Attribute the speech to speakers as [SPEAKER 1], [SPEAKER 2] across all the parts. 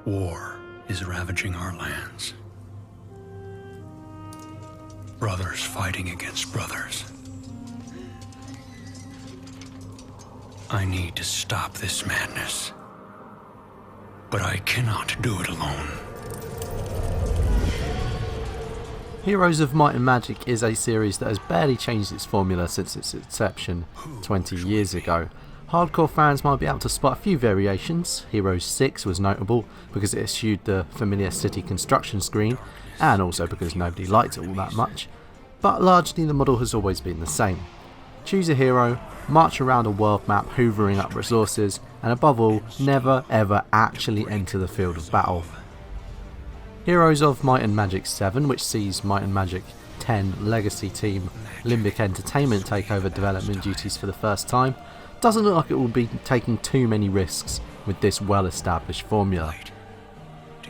[SPEAKER 1] War is ravaging our lands. Brothers fighting against brothers. I need to stop this madness, but I cannot do it alone.
[SPEAKER 2] Heroes of Might and Magic is a series that has barely changed its formula since its inception 20 years ago. Hardcore fans might be able to spot a few variations. Heroes 6 was notable because it eschewed the familiar city construction screen, and also because nobody liked it all that much, but largely the model has always been the same. Choose a hero, march around a world map hoovering up resources, and above all, never ever actually enter the field of battle. Heroes of Might and Magic 7, which sees Might and Magic 10 legacy team Limbic Entertainment take over development duties for the first time, doesn't look like it will be taking too many risks with this well-established formula.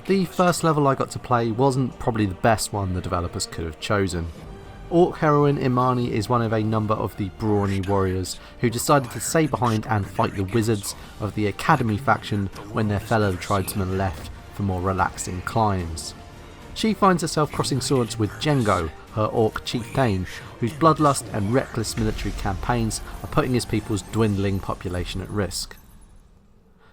[SPEAKER 2] The first level I got to play wasn't probably the best one the developers could have chosen. Orc heroine Imani is one of a number of the brawny warriors who decided to stay behind and fight the wizards of the Academy faction when their fellow tribesmen left for more relaxing climes. She finds herself crossing swords with Django, her orc chieftain, whose bloodlust and reckless military campaigns are putting his people's dwindling population at risk.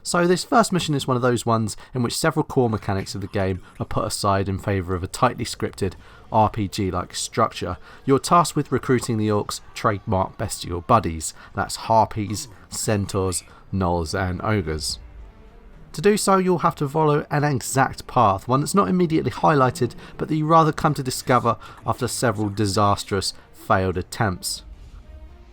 [SPEAKER 2] So this first mission is one of those ones in which several core mechanics of the game are put aside in favour of a tightly scripted RPG-like structure. You're tasked with recruiting the orcs' trademark bestial buddies, that's harpies, centaurs, gnolls and ogres. To do so, you'll have to follow an exact path, one that's not immediately highlighted, but that you rather come to discover after several disastrous, failed attempts.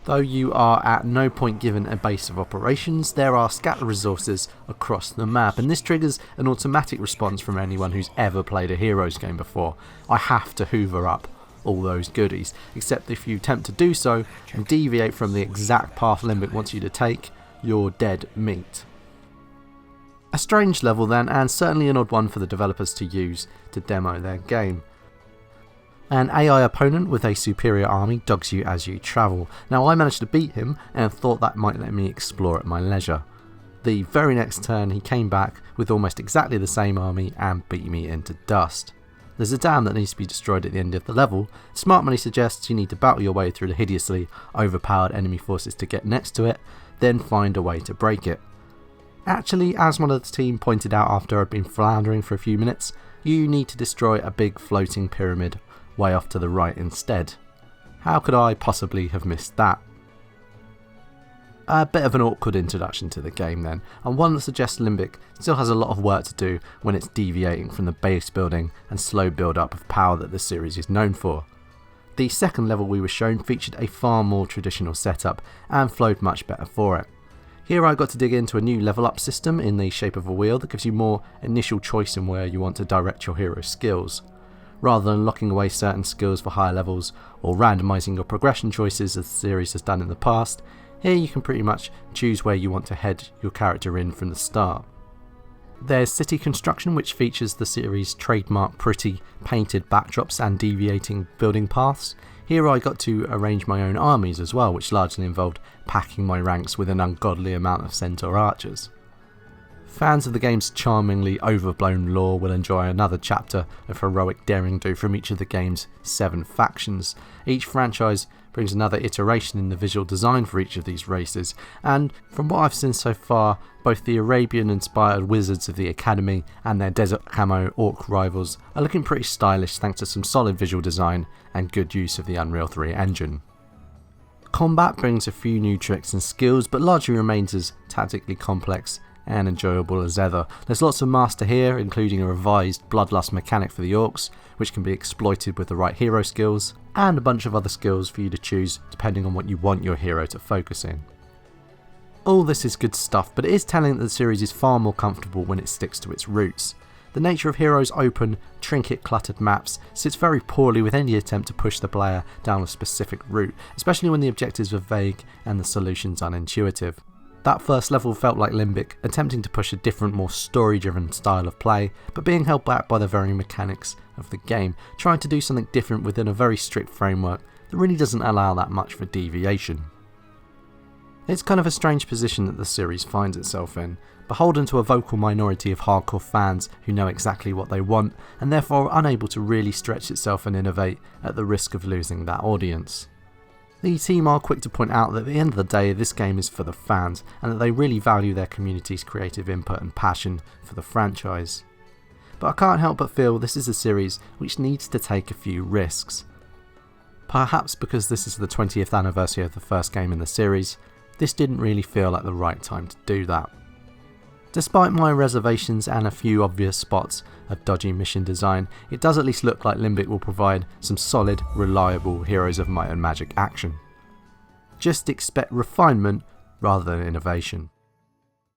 [SPEAKER 2] Though you are at no point given a base of operations, there are scattered resources across the map, and this triggers an automatic response from anyone who's ever played a Heroes game before. I have to hoover up all those goodies, except if you attempt to do so and deviate from the exact path Limbic wants you to take, you're dead meat. A strange level then, and certainly an odd one for the developers to use to demo their game. An AI opponent with a superior army dogs you as you travel. Now I managed to beat him and thought that might let me explore at my leisure. The very next turn he came back with almost exactly the same army and beat me into dust. There's a dam that needs to be destroyed at the end of the level. Smart Money suggests you need to battle your way through the hideously overpowered enemy forces to get next to it, then find a way to break it. Actually, as one of the team pointed out after I'd been floundering for a few minutes, you need to destroy a big floating pyramid way off to the right instead. How could I possibly have missed that? A bit of an awkward introduction to the game then, and one that suggests Limbic still has a lot of work to do when it's deviating from the base building and slow build up of power that the series is known for. The second level we were shown featured a far more traditional setup and flowed much better for it. Here I got to dig into a new level up system in the shape of a wheel that gives you more initial choice in where you want to direct your hero's skills. Rather than locking away certain skills for higher levels or randomising your progression choices as the series has done in the past, here you can pretty much choose where you want to head your character in from the start. There's city construction, which features the series' trademark pretty painted backdrops and deviating building paths. Here I got to arrange my own armies as well, which largely involved packing my ranks with an ungodly amount of centaur archers. Fans of the game's charmingly overblown lore will enjoy another chapter of heroic daring-do from each of the game's 7 factions. Each franchise brings another iteration in the visual design for each of these races, and from what I've seen so far, both the Arabian-inspired wizards of the Academy and their desert camo orc rivals are looking pretty stylish thanks to some solid visual design and good use of the Unreal 3 engine. Combat brings a few new tricks and skills, but largely remains as tactically complex and enjoyable as ever. There's lots of master here, including a revised bloodlust mechanic for the orcs, which can be exploited with the right hero skills, and a bunch of other skills for you to choose depending on what you want your hero to focus in. All this is good stuff, but it is telling that the series is far more comfortable when it sticks to its roots. The nature of Heroes' open, trinket-cluttered maps sits very poorly with any attempt to push the player down a specific route, especially when the objectives are vague and the solutions unintuitive. That first level felt like Limbic, attempting to push a different, more story-driven style of play, but being held back by the very mechanics of the game, trying to do something different within a very strict framework that really doesn't allow that much for deviation. It's kind of a strange position that the series finds itself in, beholden to a vocal minority of hardcore fans who know exactly what they want and therefore unable to really stretch itself and innovate at the risk of losing that audience. The team are quick to point out that at the end of the day this game is for the fans and that they really value their community's creative input and passion for the franchise. But I can't help but feel this is a series which needs to take a few risks. Perhaps because this is the 20th anniversary of the first game in the series, this didn't really feel like the right time to do that. Despite my reservations and a few obvious spots of dodgy mission design, it does at least look like Limbic will provide some solid, reliable Heroes of Might and Magic action. Just expect refinement rather than innovation.